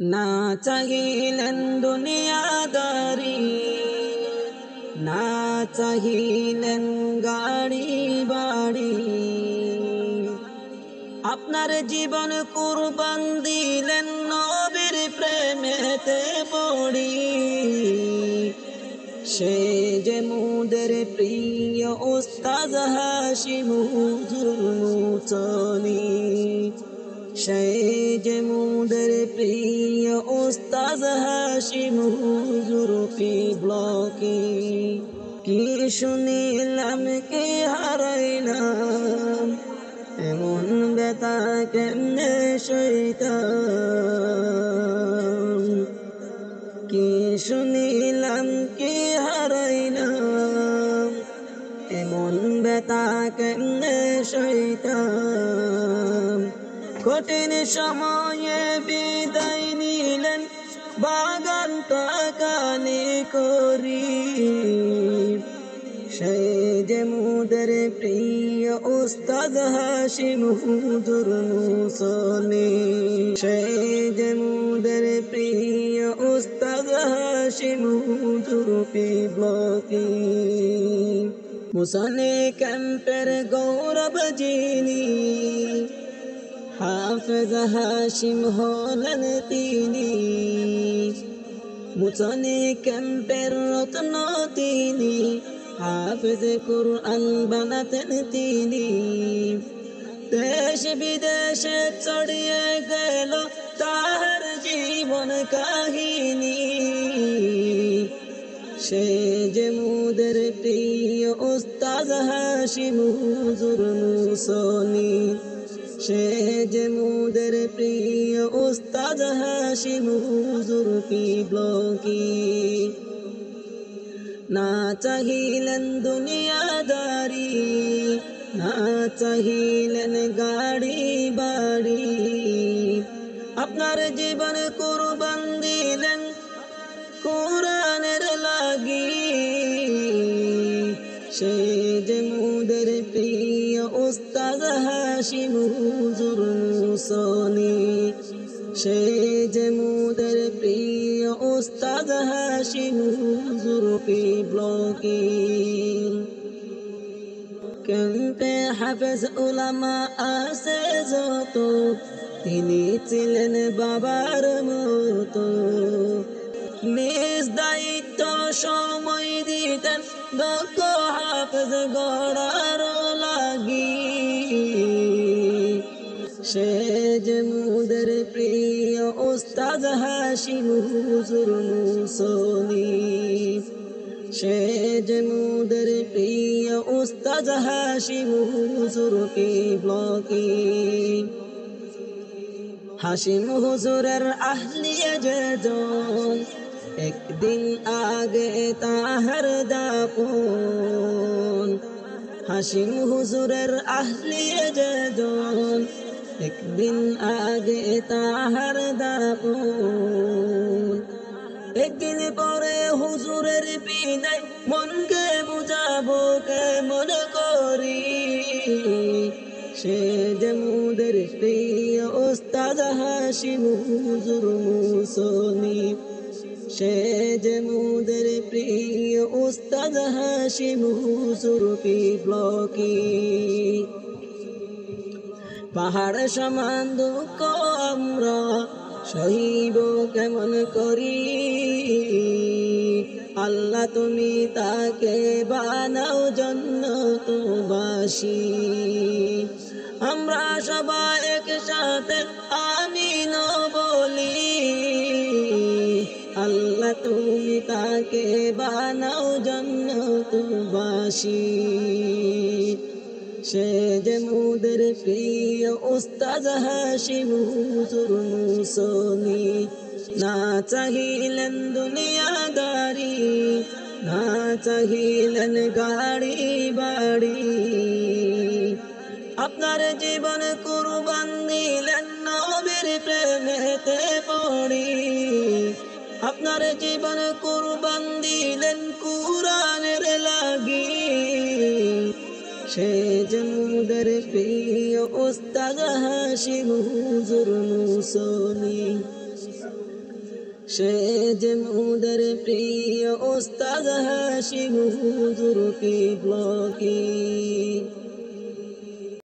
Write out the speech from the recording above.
না চাহিলেন দুনিয়াদারি, না চাহিলেন গাড়ি বাড়ি, আপনার জীবন কুরবান দিলেন নবীর প্রেমেতে পড়ি। সে যে মুদের প্রিয় উস্তাদ হাশিম হুজুর মুচনি, সে যে মুদের প্রিয় উস্তাদ হাশিম হুজুর ব্লকে। কি শুনিলাম কি হারাইলাম, এমন ব্যথা কেমনে সইতাম। কি শুনিলাম কি হারাইলাম, এমন ব্যথা কেমনে সইতাম। কঠিন সময়ে বিদায় নিলেন বাগান তাকানি করি। সেই যে মুদের প্রিয় উস্তাদ হাশিম হুজুর মুসনি, সেই যে মুদের প্রিয় উস্তাদ হাশিম হুজুর ব্লকি। মুসনি ক্যাম্পের গৌরব যিনি, হাফেজ হাশিম হলেন তিনি। মুসনি ক্যাম্পের রত্ন তিনি, হাফেজ কুরআন বানাতেন তিনি। দেশ বিদেশে ছড়িয়ে গেল তার জীবন কাহিনী। সে যে মুদের প্রিয় উস্তাদ হাশিম হুজুর মুসনি, সে যে মুদের প্রিয় উস্তাদ হাশিম হুজুর ব্লকি। না চাহিলেন দুনিয়াদারি, না চাহিলেন গাড়ি বাড়ি, আপনার জীবন কুরবান দিলেন কোরআনের লাগি। সে যে মুদের প্রিয় উস্তাদ হাশিম হুজুর মুসনি, সে যে মুদের প্রিয় উস্তাদ হাশিম হুজুর ব্লকি। ক্যাম্পে হাফেজ উলামা আছে যত, তিনি ছিলেন বাবার মতো। নিজ দায়িত্ব সময় দিতেন দক্ষ হাফেজ গড়ার লাগি। সে যে মুদের প্রিয় উস্তাদ হাশিম হুজুর মুসনি, সে যে মুদের প্রিয় উস্তাদ হাশিম হুজুর ব্লকি। হাশিম হুজুরের আহলিয়া যেজন, একদিন আগে তাহার দাপন। হাশিম হুজুরের আহলিয়া যেজন, একদিন আগে তাহার দাপন। একদিন পরে হুজুরের বিদায়, মনকে বুঝাবো কেমন করি। সে যে মুদের প্রিয় উস্তাদ হাশিম হুজুর মুসনি, সে যে মুদের প্রিয় উস্তাদ হাশিম হুজুর ব্লকি। পাহাড় সমান দুঃখ আমরা সহিব কেমন করি, আল্লাহ তুমি তাকে বানাও জান্নাতবাসী। আমরা সবাই একসাথে আমিন বলি, আল্লাহ তুমি তাকে বানাও জান্নাতবাসী। সে যে মুদের প্রিয় উস্তাদ হাশিম হুজুর মুসনি, না চাহিলেন দুনিয়াদারি, না চাহিলেন গাড়ি বাড়ি, আপনার জীবন কুরবান দিলেন নবীর প্রেমেতে পড়ি। আপনার জীবন কুরবান দিলেন কুরআনের লাগি। সে যে মুদের প্রিয় উস্তাদ হাশিম হুজুর মুসনি। সে যে মোদের প্রিয় উস্তাদ হাশিম হুজুর কিবলা কি